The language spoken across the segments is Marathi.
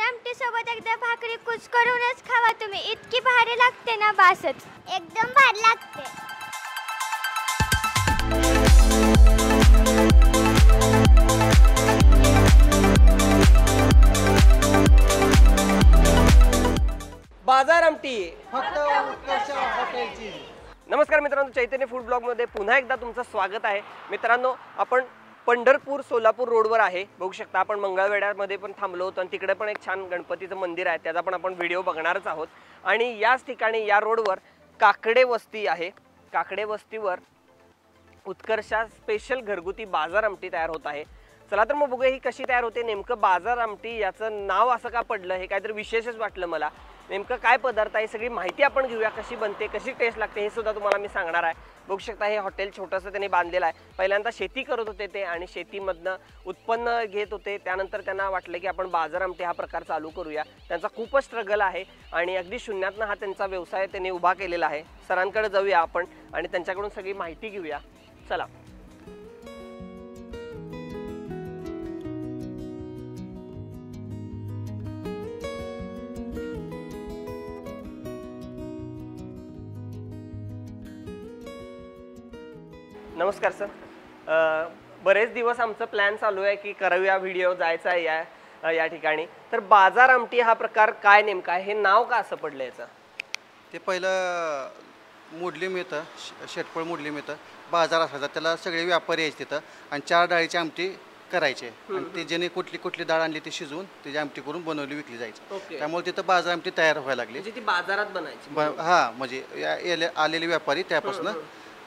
आमटी सोबत एकदा भाकरी कुस्करूनच खावा तुम्ही, इतकी भारी लागते ना बासच, एकदम भारी लागते. बाजार आमटी फक्त उत्कर्ष हॉटेलची. नमस्कार मित्रांनो, चैतन्य फूड ब्लॉगमध्ये पुन्हा एकदा तुमचं स्वागत आहे. मित्रांनो, आपण पंढरपूर सोलापूर रोडवर आहे. बघू शकता आपण मंगळवेढ्यामध्ये पण थांबलो होतो आणि तिकडे पण एक छान गणपतीचं मंदिर आहे, त्याचा पण आपण व्हिडिओ बघणारच आहोत. आणि याच ठिकाणी या रोडवर काकडे वस्ती आहे. काकडे वस्तीवर उत्कर्षा स्पेशल घरगुती बाजार आमटी तयार होत आहे. चला तर मग बघूया ही कशी तयार होते. नेमकं बाजार आमटी याचं नाव असं का पडलं, हे काहीतरी विशेषच वाटलं मला. नेमकं काय पदार्थ आहे सगळी माहिती आपण घेऊया, कशी बनते, कशी टेस्ट लागते हे सुद्धा तुम्हाला मी सांगणार आहे. बघू शकता हे हॉटेल छोटंसं त्यांनी बांधलेलं आहे. पहिल्यांदा शेती करत होते ते आणि शेतीमधनं उत्पन्न घेत होते. त्यानंतर त्यांना वाटलं की आपण बाजार आमटी हा प्रकार चालू करूया. त्यांचा खूपच स्ट्रगल आहे आणि अगदी शून्यातनं हा त्यांचा व्यवसाय त्यांनी उभा केलेला आहे. सरांकडे जाऊया आपण आणि त्यांच्याकडून सगळी माहिती घेऊया. चला. नमस्कार सर. बरेच दिवस आमचं प्लॅन चालू आहे की करूया व्हिडिओ, जायचा आहे या ठिकाणी. तर बाजार आमटी हा प्रकार काय नेमका आहे, हे नाव का असं पडलं याचं? ते पहिलं मुडली मिळतं, शेटपळ मुडली मिळतं, बाजार असायचा, त्याला सगळे व्यापारी यायचे तिथं आणि 4 डाळीची आमटी करायचे आणि ते ज्याने कुठली डाळ आणली ती शिजवून त्याची आमटी करून बनवली विकली जायची. त्यामुळे तिथं बाजार आमटी तयार व्हायला लागली. ती बाजारात बनायची. हां, म्हणजे आलेले व्यापारी त्यापासून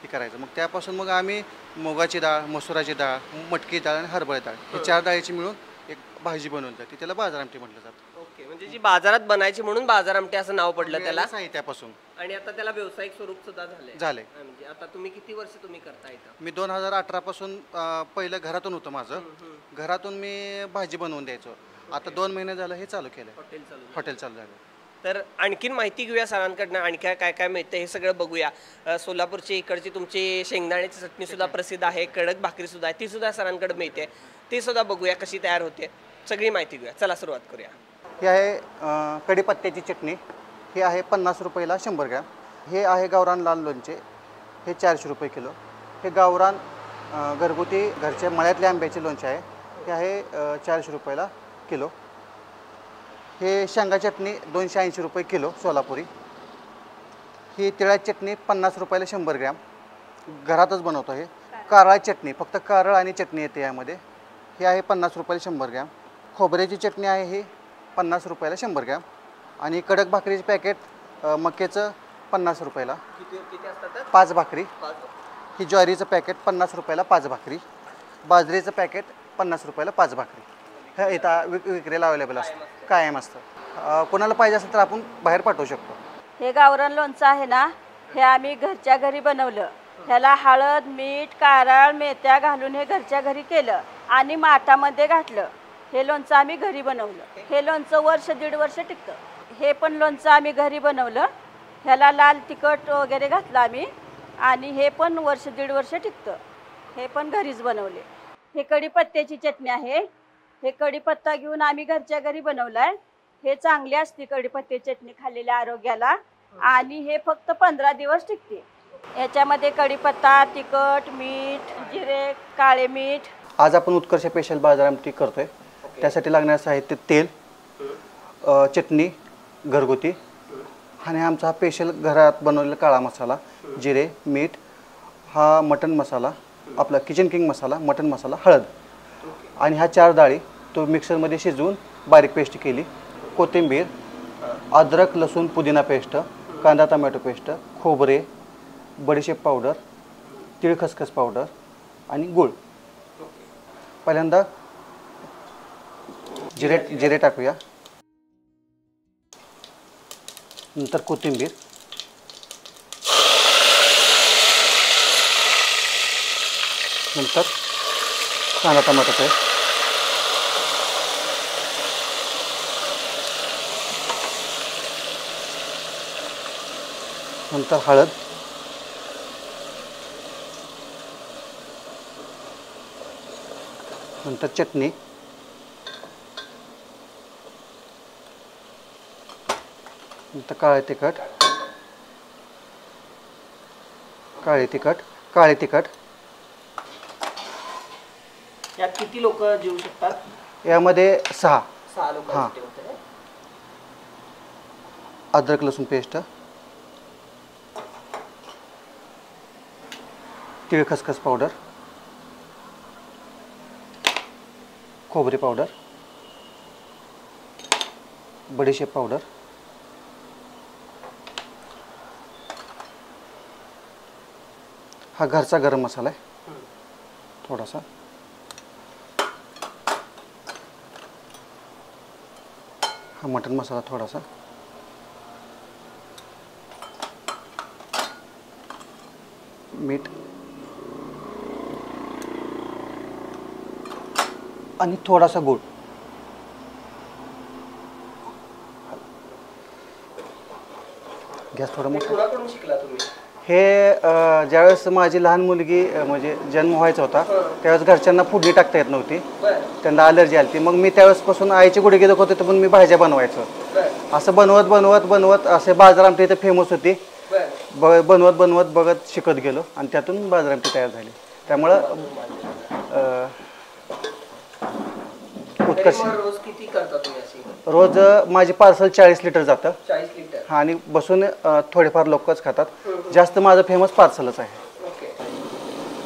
हे करायचं. मग त्यापासून मग आम्ही मुगाची डाळ, मसुराची डाळ, मटकी डाळ आणि हरभरा डाळ ही 4 डाळीची मिळून एक भाजी बनवली जाते, त्याला बाजार आमटी म्हटलं जातं. ओके, म्हणजे जी बाजारात बनायची म्हणून बाजार आमटी असं नाव पडलं त्याला. साहित्यापासून. आणि आता त्याला व्यावसायिक स्वरूप सुद्धा झालंय. म्हणजे आता तुम्ही किती वर्ष करता इथं? मी 2018 पासून पहिलं घरातून होतं माझं. घरातून मी भाजी बनवून द्यायचो. आता 2 महिने झालं हे चालू केलं, हॉटेल चालू झालं. तर आणखीन माहिती घेऊया सरांकडनं, आणखी काय काय मिळतं हे सगळं बघूया. सोलापूरची इकडची तुमची शेंगदाण्याची चटणी सुद्धा प्रसिद्ध आहे, कडक भाकरी सुद्धा आहे, ती सुद्धा सरांकडे मिळते, ती सुद्धा बघूया कशी तयार होते, सगळी माहिती घेऊया. चला सुरुवात करूया. ही आहे कढीपत्त्याची चटणी. ही आहे 50 रुपयाला 100 ग्रॅम. हे आहे गावरान लाल लोणचे, हे 400 रुपये किलो. हे गावरान घरगुती घरच्या मळ्यातल्या आंब्याचे लोणचे आहे, हे आहे 400 रुपयाला किलो. हे शेंगा चटणी 280 रुपये किलो सोलापुरी. ही तिळाची चटणी 50 रुपयाला 100 ग्रॅम, घरातच बनवतो. हे कारळा चटणी, फक्त कारळ आणि चटणी येते यामध्ये. हे आहे 50 रुपयाला 100 ग्रॅम. खोबऱ्याची चटणी आहे ही 50 रुपयाला 100 ग्रॅम. आणि कडक भाकरीचे पॅकेट मक्याचं 50 रुपयाला 5 भाकरी. ही ज्वारीचं पॅकेट 50 रुपयाला 5 भाकरी. बाजरीचं पॅकेट 50 रुपयाला 5 भाकरी. हे इथं विक्रीला अवेलेबल असतं, कायम असतं. कोणाला पाहिजे असेल तर आपण बाहेर पाठवू शकतो. हे गावरान लोणचं आहे ना, हे आम्ही घरच्या घरी बनवलं. ह्याला हळद, मीठ, कारळ, मेथ्या घालून हे घरच्या घरी केलं आणि माठामध्ये घातलं. हे लोणचं आम्ही घरी बनवलं. हे लोणचं वर्ष 1.5 वर्ष टिकतं. हे पण लोणचं आम्ही घरी बनवलं. ह्याला लाल तिखट वगैरे घातलं आम्ही आणि हे पण वर्ष 1.5 वर्ष टिकतं. हे पण घरीच बनवले. हे कढीपत्त्याची चटणी आहे. हे कढीपत्ता घेऊन आम्ही घरच्या घरी बनवलाय. हे चांगली असते कढीपत्त्याची चटणी खाल्लेल्या आरोग्याला आणि हे फक्त 15 दिवस टिकते. याच्यामध्ये कढीपत्ता, तिखट, मीठ, जिरे, काळे मीठ. आज आपण उत्कर्ष स्पेशल बाजार आमटी करतोय. त्यासाठी लागणारे साहित्य तेल, चटणी घरगुती आणि आमचा हा स्पेशल घरात बनवलेला काळा मसाला, जिरे, मीठ, हा मटन मसाला, आपला किचन किंग मसाला, मटन मसाला, हळद आणि ह्या 4 डाळी तो मिक्सरमध्ये शिजवून बारीक पेस्ट केली. कोथिंबीर, अद्रक लसूण पुदिना पेस्ट, कांदा टमॅटो पेस्ट, खोबरे, बडीशेप पावडर, तीळ खसखस पावडर आणि गूळ. पहिल्यांदा जिरे टाकूया, नंतर कोथिंबीर, नंतर कांदा टमाटर पेस्ट, नंतर हळद, नंतर चटणी, नंतर काळे तिखट, काळे तिखट, काळे तिखट. यात किती लोक जेवू शकतात? यामध्ये 6. 6 लोकांसाठी होतं. अद्रक लसूण पेस्ट, तीळ खसखस पावडर, खोबरी पावडर, बडीशेप पावडर, हा घरचा गरम मसाला आहे थोडासा, हा मटन मसाला थोडासा, मीठ आणि थोडासा गूळ. गॅस थोडा मोठा. कुणाकडून शिकला तुम्ही? हे ज्यावेळेस माझी लहान मुलगी म्हणजे जन्म व्हायचा होता त्यावेळेस घरच्यांना फोडणी टाकता येत नव्हती, त्यांना अलर्जी आली ती. मग मी त्यावेळेसपासून आईची गुडघे दुखत होते पण मी भाज्या बनवायचो. असं बनवत बनवत बनवत असे बाजार आमच्या इथे फेमस होती. बनवत बनवत बघत शिकत गेलो आणि त्यातून बाजार आमची तयार झाली. त्यामुळं उत्कर्ष. रोज किती करता तुम्ही अशी? रोज माझी पार्सल 40 लिटर जातं. 40 लिटर. हा, आणि बसून थोडेफार लोकच खातात. जास्त माझं फेमस पार्सलच आहे. ओके.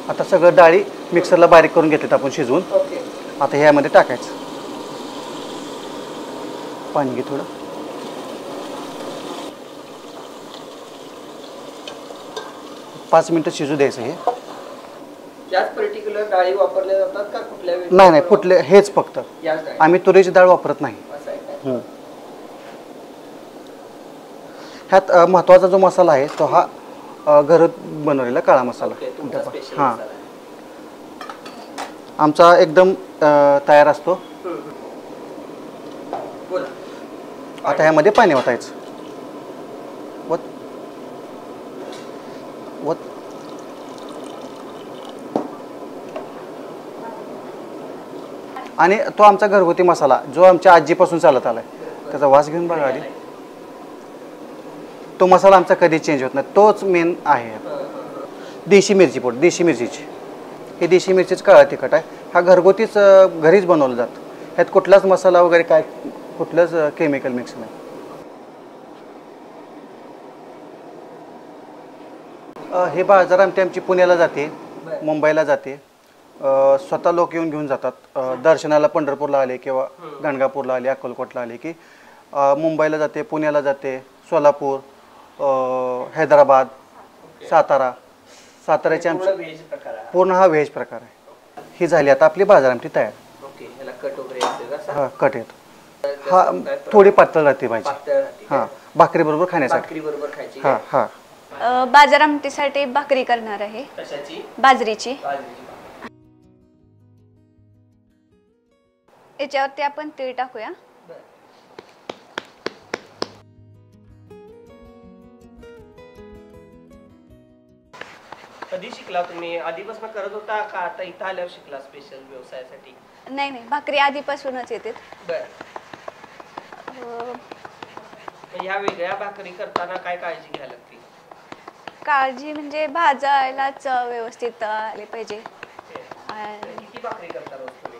आता सगळं डाळी मिक्सरला बारीक करून घेतलेत आपण शिजवून. ओके. आता ह्यामध्ये टाकायचं. पाणी घे थोडं. पाच मिनिटं शिजू द्यायचं हे. याच पर्टिक्युलर डाळी वापरल्या जातात का कुठल्या वेळी? नाही नाही, कुठले हेच फक्त. याच डाळी. आम्ही तुरीची डाळ वापरत नाही. असं आहे का? ह्यात महत्त्वाचा जो मसाला आहे तो हा घरात बनवलेला काळा मसाला. ओके, तुमचा स्पेशल हां, मसाला आहे. आमचा एकदम तयार असतो. बोला. आता ह्यामध्ये पाणी ओतायचं. वत वत. आणि तो आमचा घरगुती मसाला जो आमच्या आजीपासून चालत आलाय त्याचा वास घेऊन बघा आधी. तो मसाला आमचा कधी चेंज होत नाही, तोच मेन आहे. देशी मिरची पोड, देशी मिरचीची. हे देशी मिरचीच काळा तिखट आहे. हा घरगुतीच घरीच बनवलं जातं. ह्यात कुठलाच मसाला वगैरे काय कुठलंच केमिकल मिक्स नाही. हे बाजार आमची पुण्याला जाते, मुंबईला जाते. स्वतः लोक येऊन घेऊन जातात. दर्शनाला पंढरपूरला आले किंवा गाणगापूरला आले, अक्कलकोटला आले की मुंबईला जाते, पुण्याला जाते, सोलापूर, हैदराबाद, साताऱ्याचे आमचे पूर्ण हा व्हेज प्रकार आहे. ही झाली आता आपली बाजार आमटी तयार. ओके. ह्याला कट वगैरे येते का? हा, कट येतो. हा, थोडी पातळ राहते भाजी. पातळ राहते. हां, भाकरी बरोबर खाण्यासाठी. भाकरी बरोबर खायची. हां हां. बाजार आमटीसाठी भाकरी करणार आहे, कशाची? बाजरीची. बाजरीची. याच्यावरती आपण तीळ टाकूया. कधी शिकला तुम्ही? आधीपासून करत होता का आता इथं आल्यावर शिकला स्पेशल व्यवसायासाठी? नाही नाही, भाकरी आधीपासूनच येते. बर. ह्या वेगळ्या भाकरी करताना काय काळजी घ्यायला लागते? काळजी म्हणजे भाजायला चव व्यवस्थित आली पाहिजे. किती भाकरी करता रोज तुम्ही?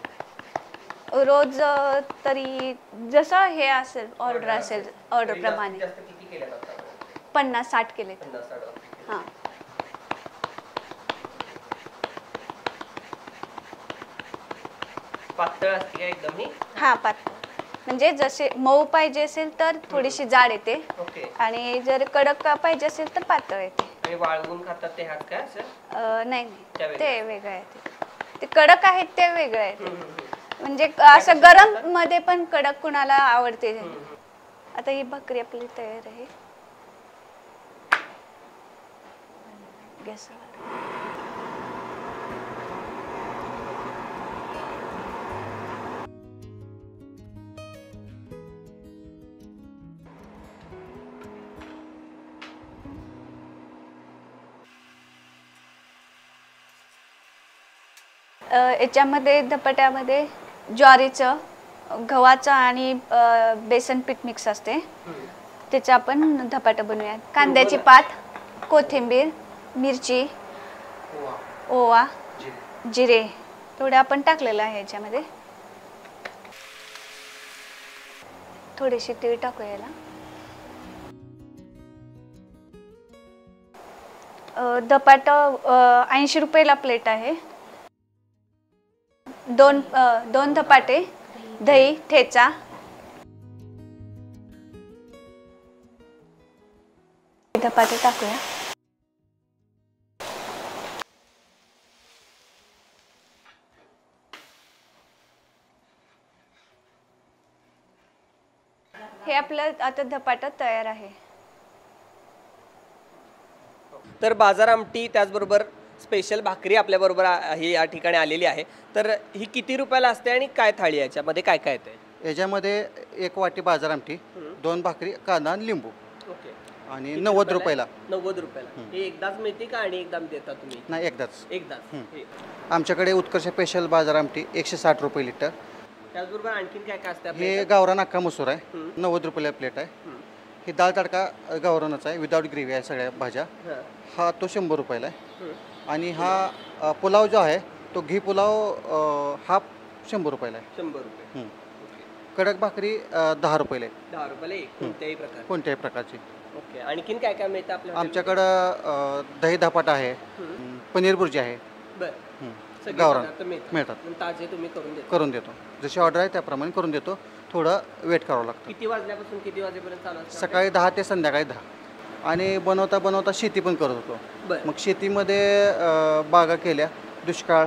रोज तरी जसं हे असेल, ऑर्डर असेल, ऑर्डर प्रमाणे जास्त किती केल्या जातात? 50-60 केले. 50-60. हां. पातळ असते का एकदम ही? हां, पातळ. म्हणजे जसे मऊ पाहिजे असेल तर थोडीशी जाड येते, ओके. आणि जर कडक पाहिजे असेल तर पातळ येते. आणि वाळवून खातात ते हात काय असं? नाही त्या नाही, वेगळ्या? ते वेगळं आहे. ते कडक आहेत ते वेगळं आहे. म्हणजे असं गरम मध्ये पण कडक कुणाला आवडते. आता ही भाकरी आपली तयार आहे. गॅसवर याच्यामध्ये धपाट्यामध्ये ज्वारीचं, गव्हाचं आणि बेसन पीठ मिक्स असते. त्याचं आपण धपाटं बनवूया. कांद्याची पात, कोथिंबीर, मिरची, ओवा, जिरे थोडं आपण टाकलेलं आहे याच्यामध्ये. थोडीशी तीळ टाकूया याला. धपाटं 80 रुपयाला प्लेट आहे. दोन धपाटे, दही, ठेचा. धपाटे टाकूया. हे आपलं आता धपाटं तयार आहे. तर बाजार आमटी त्याचबरोबर स्पेशल भाकरी आपल्याबरोबर ही या ठिकाणी आलेली आहे. तर ही किती रुपयाला असते आणि काय थाळी आहे, याच्यामध्ये काय काय येते? याच्यामध्ये 1 वाटी बाजार आमटी, 2 भाकरी, कांदा आणि लिंबू ओके. आणि 90 रुपयाला. 90 रुपयाला. हे एकदाच मिळते का आणि एकदम देता तुम्ही? नाही, एकदाच. एकदाच. आमच्याकडे उत्कर्ष स्पेशल बाजार आमटी 160 रुपये लिटर. त्याचबरोबर आणखीन काय काय असतं? हे गावरान अख्खा मसूर आहे, 90 रुपयाला प्लेट आहे. ही दाल तडका गावरानच आहे, विदाऊट ग्रेव्ही आहे सगळ्या भाज्या. हा तो 100 रुपयाला आहे. आणि हा पुलाव जो आहे तो घी पुलाव हा 100 रुपयाला आहे. 100 रुपये. कडक भाकरी 10 रुपयाला आहे. 10 रुपयाला एक कोणत्याही प्रकार? कोणत्याही प्रकारची. ओके. आणखीन काय काय मिळतं आपल्याला? आमच्याकडं दही धपाटा आहे, पनीर भुर्जी आहे. बरं. गावरान मिळतात. मिळतात. ताजे तुम्ही करून करून देतो. जशी ऑर्डर आहे त्याप्रमाणे करून देतो. थोडं वेट करावं लागतं. किती वाजल्यापासून किती वाजेपर्यंत चालू असतं? सकाळी 10 ते संध्याकाळी 10. आणि बनवता बनवता शेती पण करत होतो. मग शेतीमध्ये बागा केल्या. दुष्काळ,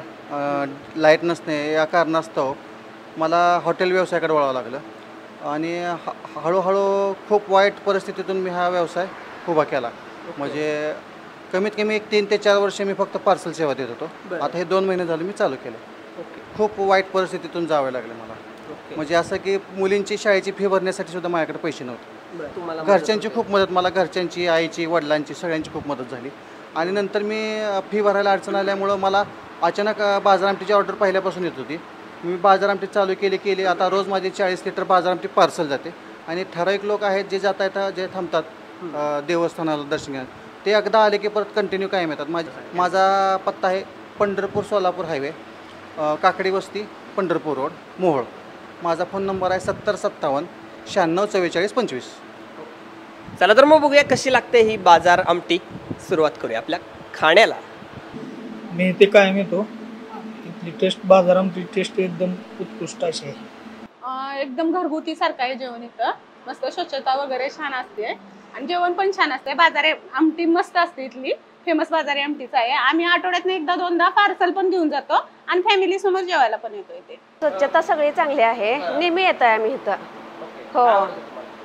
लाईट नसणे या कारणास्तव मला हॉटेल व्यवसायाकडे वळावं लागलं. आणि हळूहळू खूप वाईट परिस्थितीतून मी हा व्यवसाय उभा केला. म्हणजे कमीत कमी 3 ते 4 वर्ष मी फक्त पार्सल सेवा देत होतो. आता हे 2 महिने झाले मी चालू केलं. खूप वाईट परिस्थितीतून जावे लागले मला. म्हणजे असं की मुलींची शाळेची फी भरण्यासाठी सुद्धा माझ्याकडे पैसे नव्हते. घरच्यांची खूप मदत, मला घरच्यांची, आईची, वडिलांची, सगळ्यांची खूप मदत झाली. आणि नंतर मी फी भरायला अडचण आल्यामुळं मला अचानक बाजार आमटीची ऑर्डर पहिल्यापासून येत होती. मी बाजार आमटी चालू केली. आता रोज माझी 40 लिटर बाजार आमटी पार्सल जाते. आणि ठराविक लोक आहेत जे जाता येतात, जे थांबतात देवस्थानाला दर्शन घेण्यात, ते एकदा आले की परत कंटिन्यू कायम येतात. माझा पत्ता आहे पंढरपूर सोलापूर हायवे, काकडी वस्ती, पंढरपूर रोड, मोहोळ. माझा फोन नंबर आहे 7057 96 44 25. चला तर मग बघूया कशी लागते ही बाजार आमटी. सुरुवात करूया आपल्या खाण्याला. मी इथे कायम येतो. इथली टेस्ट, बाजार आमटी टेस्ट एकदम उत्कृष्ट अशी आहे. एकदम घरगुती सारखं आहे जेवण इथं. मस्त स्वच्छता वगैरे छान असते आणि जेवण पण छान असते. बाजारी आमटी मस्त असते, इथली फेमस बाजारी आमटीच आहे. आम्ही आठवड्यात एकदा दोनदा पार्सल पण घेऊन जातो आणि फॅमिली समोर जेवायला पण येतो. इथे स्वच्छता सगळी चांगली आहे. नेहमी येत आहे आम्ही इथं. हो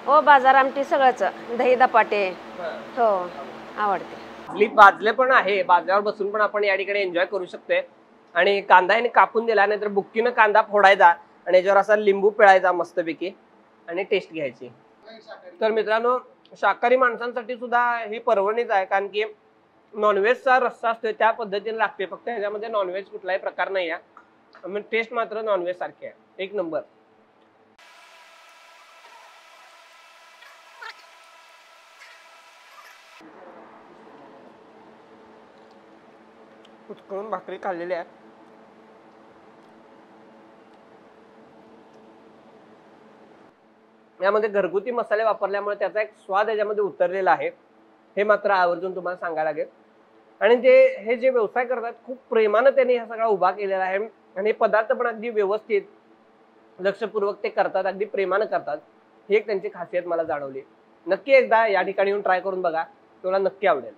हो, बाजार आमटी सगळंच, दही धपाटे हो आवडते. बाजले पण आहे, बाजल्यावर बसून पण आपण या ठिकाणी एन्जॉय करू शकतोय. आणि कांदा याने कापून दिला, नाहीतर बुक्कीनं कांदा फोडायचा आणि याच्यावर असा लिंबू पिळायचा मस्तपैकी आणि टेस्ट घ्यायची. तर मित्रांनो, शाकाहारी माणसांसाठी सुद्धा ही पर्वणीच आहे, कारण की नॉनव्हेजचा रस्सा असतोय त्या पद्धतीने लागते. फक्त ह्याच्यामध्ये नॉनव्हेज कुठलाही प्रकार नाही आहे. टेस्ट मात्र नॉनव्हेज सारखी आहे, एक नंबर. कुचकळून भाकरी खाल्लेली आहे. यामध्ये घरगुती मसाले वापरल्यामुळे त्याचा एक स्वाद याच्यामध्ये उतरलेला आहे, हे मात्र आवर्जून तुम्हाला सांगायला लागेल. आणि हे जे व्यवसाय करतात खूप प्रेमानं त्यांनी हा सगळा उभा केलेला आहे. आणि पदार्थ पण अगदी व्यवस्थित लक्षपूर्वक ते करतात, अगदी प्रेमानं करतात. ही एक त्यांची खासियत मला जाणवली. नक्की एकदा या ठिकाणी येऊन ट्राय करून बघा, तुम्हाला नक्की आवडेल.